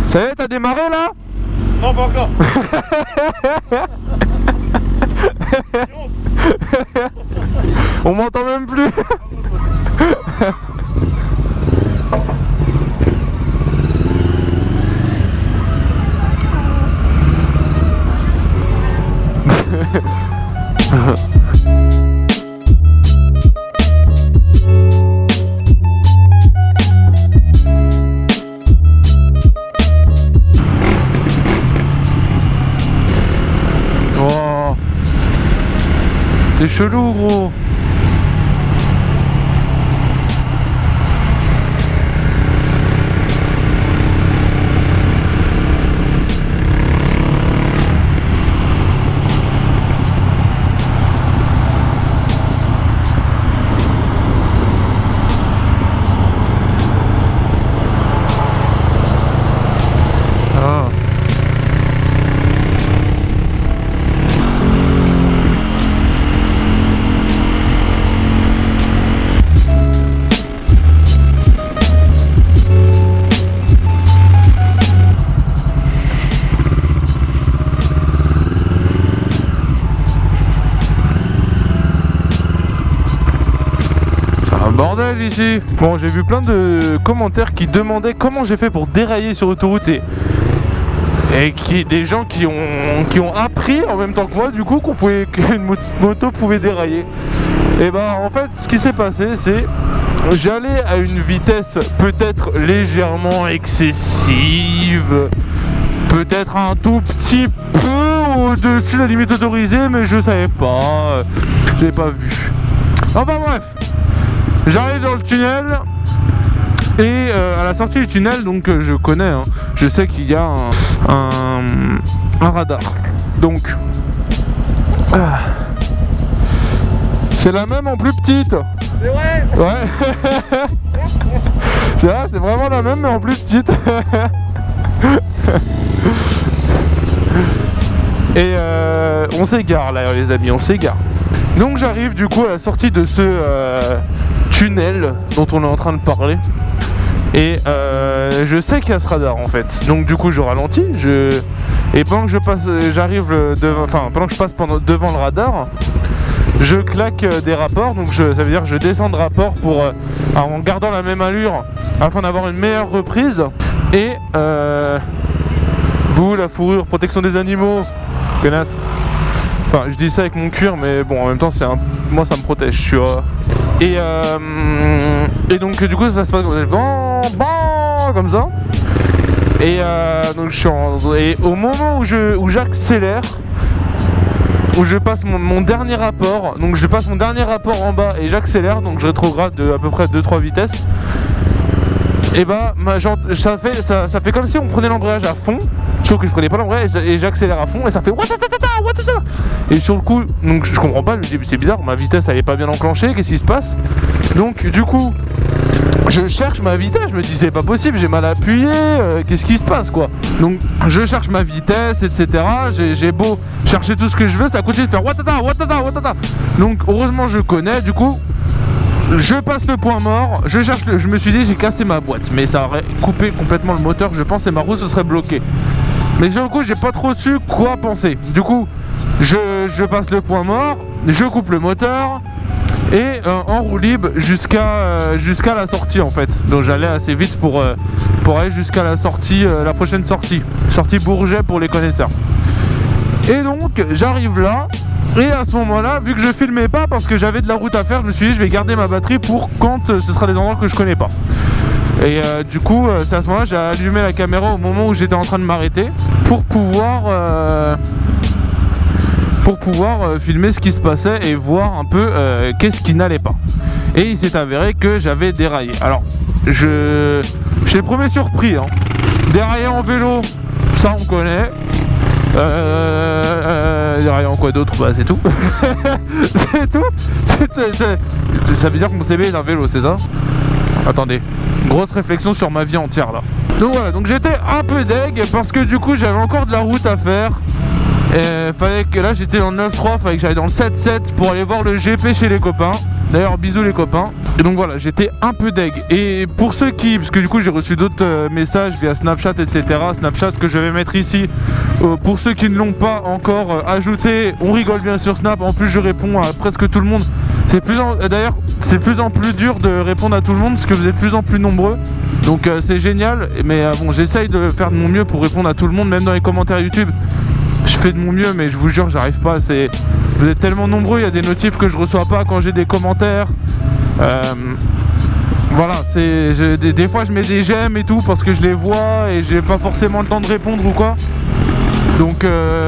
Ça y est, t'as démarré là? Non, pas encore. On m'entend même plus. Oh, c'est chelou gros. Bordel ici. Bon, j'ai vu plein de commentaires qui demandaient comment j'ai fait pour dérailler sur l'autoroute et des gens qui ont appris en même temps que moi du coup qu'une moto pouvait dérailler. Et ben en fait ce qui s'est passé c'est j'allais à une vitesse peut-être légèrement excessive, peut-être un tout petit peu au-dessus de la limite autorisée, mais je savais pas, j'avais pas vu. Enfin bref. J'arrive dans le tunnel et à la sortie du tunnel, donc je connais, hein, je sais qu'il y a un radar. Donc c'est la même en plus petite. C'est vrai? Ouais. C'est vrai, c'est vraiment la même mais en plus petite. Et on s'égare là les amis, on s'égare. Donc j'arrive du coup à la sortie de ce tunnel dont on est en train de parler. Et je sais qu'il y a ce radar en fait. Donc du coup je ralentis, et pendant que je passe, pendant que je passe devant le radar, je claque des rapports. Donc ça veut dire que je descends de rapport en gardant la même allure afin d'avoir une meilleure reprise. Et bouh, la fourrure, protection des animaux, connasse. Enfin je dis ça avec mon cuir mais bon en même temps moi ça me protège, tu vois. Et donc du coup ça se passe comme ça. Et donc et au moment où j'accélère, où je passe mon dernier rapport, donc je passe mon dernier rapport en bas et j'accélère, donc je rétrograde de à peu près 2-3 vitesses. Et bah ça fait comme si on prenait l'embrayage à fond, sauf que je prenais pas l'embrayage et j'accélère à fond et ça fait et sur le coup, donc je comprends pas, je me dis c'est bizarre, ma vitesse elle est pas bien enclenchée, qu'est-ce qui se passe? Donc du coup je cherche ma vitesse, je me dis c'est pas possible, j'ai mal appuyé, qu'est-ce qui se passe quoi? Donc je cherche ma vitesse, etc. J'ai beau chercher tout ce que je veux, ça continue de faire watata. Donc heureusement je connais, du coup je passe le point mort, je me suis dit j'ai cassé ma boîte, mais ça aurait coupé complètement le moteur je pense et ma roue se serait bloquée. Mais sur le coup j'ai pas trop su quoi penser. Du coup je passe le point mort, je coupe le moteur et en roue libre jusqu'à la sortie en fait. Donc j'allais assez vite pour aller jusqu'à la sortie, la prochaine sortie Bourget pour les connaisseurs. Et donc j'arrive là. Et à ce moment là, vu que je filmais pas parce que j'avais de la route à faire, je me suis dit je vais garder ma batterie pour quand ce sera des endroits que je connais pas. Et du coup c'est à ce moment là j'ai allumé la caméra au moment où j'étais en train de m'arrêter pour pouvoir filmer ce qui se passait et voir un peu qu'est-ce qui n'allait pas. Et il s'est avéré que j'avais déraillé. Alors je suis le premier surpris hein. Dérailler en vélo, ça on connaît. Dérailler en quoi d'autre? Bah c'est tout. C'est tout. Ça veut dire que mon CB est un vélo, c'est ça? Attendez, grosse réflexion sur ma vie entière là. Donc voilà, donc j'étais un peu deg parce que du coup j'avais encore de la route à faire. Et fallait que là j'étais dans le 9.3, fallait que j'aille dans le 7.7 pour aller voir le GP chez les copains. D'ailleurs bisous les copains. Et donc voilà, j'étais un peu deg. Et pour ceux qui, parce que du coup j'ai reçu d'autres messages via Snapchat etc. Snapchat que je vais mettre ici. Pour ceux qui ne l'ont pas encore ajouté, on rigole bien sur Snap. En plus je réponds à presque tout le monde. D'ailleurs c'est de plus en plus dur de répondre à tout le monde parce que vous êtes de plus en plus nombreux. Donc c'est génial. Mais bon, j'essaye de faire de mon mieux pour répondre à tout le monde, même dans les commentaires YouTube. Je fais de mon mieux, mais je vous jure j'arrive pas. Vous êtes tellement nombreux, il y a des notifs que je reçois pas quand j'ai des commentaires. Voilà, des fois je mets des j'aime et tout parce que je les vois et j'ai pas forcément le temps de répondre ou quoi. Donc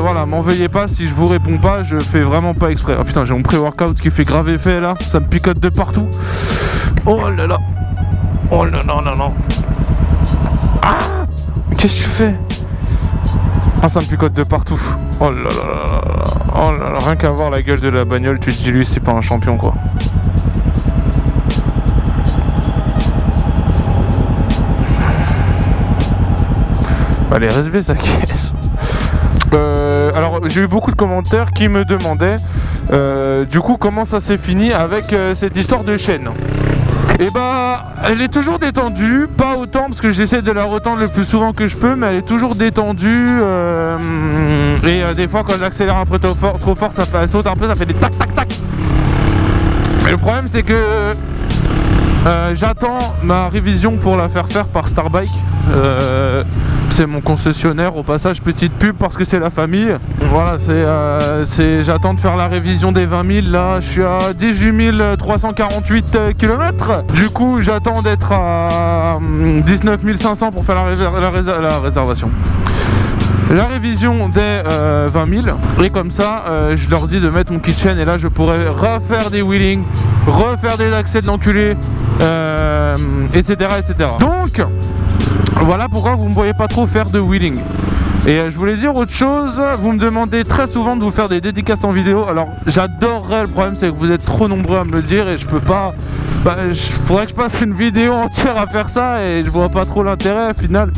voilà, m'en veuillez pas si je vous réponds pas, je fais vraiment pas exprès. Oh putain, j'ai mon pré-workout qui fait grave effet là, ça me picote de partout. Oh là là. Oh là là là là. Ah, qu'est-ce que tu fais? Ah, ça me picote de partout. Oh là là là là. Oh là là, rien qu'à voir la gueule de la bagnole, tu te dis lui c'est pas un champion quoi. Allez, RSV sa caisse. Alors j'ai eu beaucoup de commentaires qui me demandaient du coup comment ça s'est fini avec cette histoire de chaîne. Et bah elle est toujours détendue, pas autant parce que j'essaie de la retendre le plus souvent que je peux, mais elle est toujours détendue et des fois quand j'accélère un peu trop fort ça fait, elle saute un peu, ça fait des tac tac tac. Mais le problème c'est que j'attends ma révision pour la faire faire par Starbike. C'est mon concessionnaire, au passage petite pub parce que c'est la famille. Voilà, j'attends de faire la révision des 20 000. Là je suis à 18 348 km. Du coup j'attends d'être à 19 500 pour faire la réservation. La révision des 20 000. Et comme ça je leur dis de mettre mon kitchen. Et là je pourrais refaire des wheelings, refaire des accès de l'enculé, etc etc. Donc voilà pourquoi vous ne me voyez pas trop faire de wheeling. Et je voulais dire autre chose, vous me demandez très souvent de vous faire des dédicaces en vidéo. Alors j'adorerais, le problème c'est que vous êtes trop nombreux à me le dire et je peux pas. Faudrait que je passe une vidéo entière à faire ça et je vois pas trop l'intérêt au final.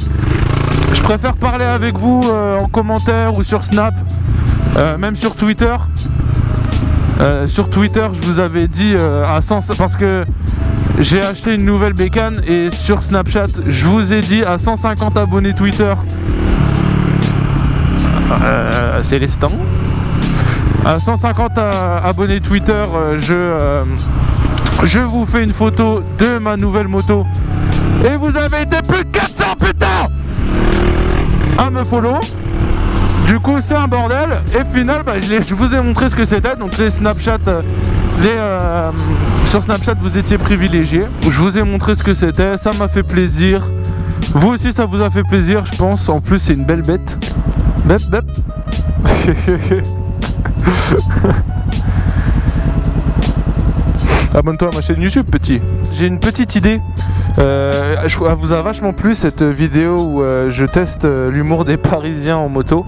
Je préfère parler avec vous en commentaire ou sur Snap, même sur Twitter. Sur Twitter je vous avais dit à 100 parce que j'ai acheté une nouvelle bécane et sur Snapchat je vous ai dit à 150 abonnés Twitter. Célestin. À 150 abonnés Twitter je vous fais une photo de ma nouvelle moto. Et vous avez été plus de 400 putain à me follow. Du coup c'est un bordel. Et final je vous ai montré ce que c'était. Donc les Snapchat sur Snapchat vous étiez privilégiés. Je vous ai montré ce que c'était, ça m'a fait plaisir. Vous aussi ça vous a fait plaisir je pense. En plus c'est une belle bête. Bep bep. Abonne-toi à ma chaîne YouTube petit. J'ai une petite idée. Elle vous a vachement plu cette vidéo où je teste l'humour des Parisiens en moto.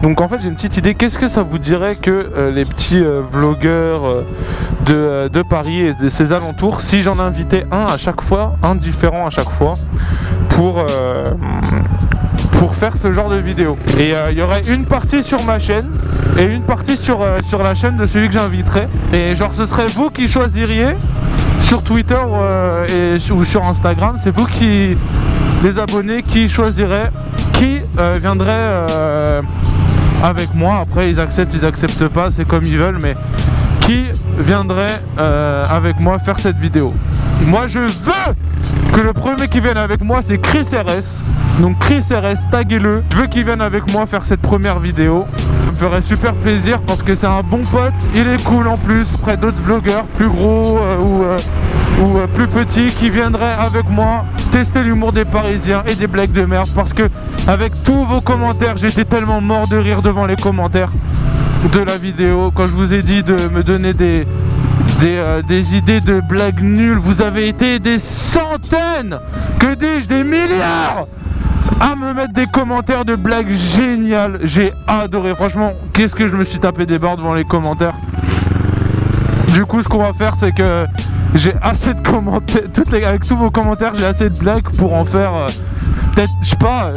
Donc en fait j'ai une petite idée. Qu'est-ce que ça vous dirait que les petits vlogueurs de Paris et de ses alentours, si j'en invitais un à chaque fois, un différent à chaque fois, pour faire ce genre de vidéo. Et il y aurait une partie sur ma chaîne et une partie sur la chaîne de celui que j'inviterais. Et genre ce serait vous qui choisiriez sur Twitter ou sur Instagram, c'est vous qui, les abonnés, qui choisiraient qui viendrait avec moi. Après ils acceptent pas, c'est comme ils veulent, mais qui viendrait avec moi faire cette vidéo. Moi je veux que le premier qui vienne avec moi c'est Chris RS. Donc Chris RS, taguez-le. Je veux qu'il vienne avec moi faire cette première vidéo. Ça me ferait super plaisir parce que c'est un bon pote. Il est cool en plus. Après d'autres vlogueurs plus gros ou plus petits qui viendraient avec moi tester l'humour des Parisiens et des blagues de merde. Parce que avec tous vos commentaires, j'étais tellement mort de rire devant les commentaires de la vidéo. Quand je vous ai dit de me donner des idées de blagues nulles, vous avez été des centaines, que dis-je, des milliards à me mettre des commentaires de blagues géniales. J'ai adoré, franchement, qu'est-ce que je me suis tapé des barres devant les commentaires. Du coup ce qu'on va faire c'est que j'ai assez de commentaires, avec tous vos commentaires j'ai assez de blagues pour en faire peut-être, je sais pas,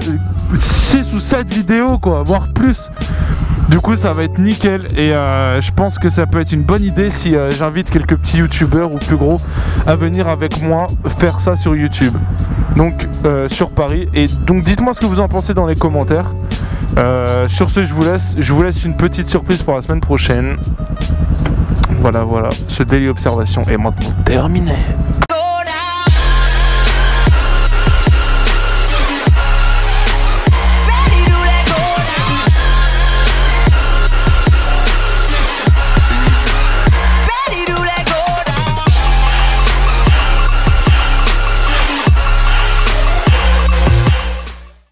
6 ou 7 vidéos quoi, voire plus. Du coup ça va être nickel et je pense que ça peut être une bonne idée si j'invite quelques petits youtubeurs ou plus gros à venir avec moi faire ça sur YouTube. Donc sur Paris. Et donc dites-moi ce que vous en pensez dans les commentaires. Sur ce je vous laisse une petite surprise pour la semaine prochaine. Voilà, ce daily observation est maintenant terminé.